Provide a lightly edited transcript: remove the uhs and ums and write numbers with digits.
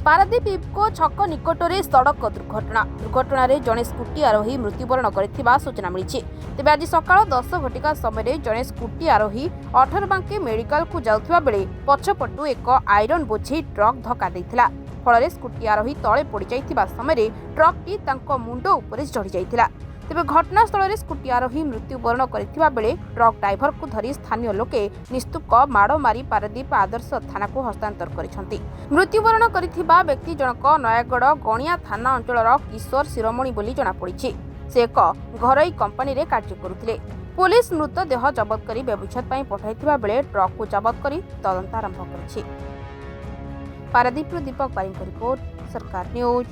पारादीप इफ्को छक निकटरे सड़क दुर्घटना जड़े स्कूटी आरोही मृत्युवरण कर सूचना मिली। तेज आज सकाळ 10 घटिका समय जड़े स्कूटी आरोही अठरबांके मेडिकल को जाउथिबा बेले पछपटु एक आयरन बोझे ट्रक धक्का देइथिला। फल स्कूटी आरोही तले पड़ जाइथिबा समय ट्रकटी तांको मुंड उपरे चढ़ी जाइथिला। तेज घटनास्थल में स्कूटी आरोही मृत्युवरण करथिबा बेले ट्रक ड्राइवर को धरी स्थानीय लोके निस्तुक माड़ मारी पारादीप आदर्श थाना को हस्तांतर करिसेंति। मृत्युवरण करथिबा व्यक्ति जनक नयागढ़ गणिया थाना अंचलर किशोर शिरोमणि बोली जणा पड़िछि। से एक घरोई कंपनी रे कार्य करुथिले। पुलिस मृतदेह जबत करी व्यवच्छेद पई पठाइथिबा बेले ट्रक को जबत करी तदंत आरंभ करिछि। पारादीप दीपक बारिक रिपोर्ट, सरकार न्यूज।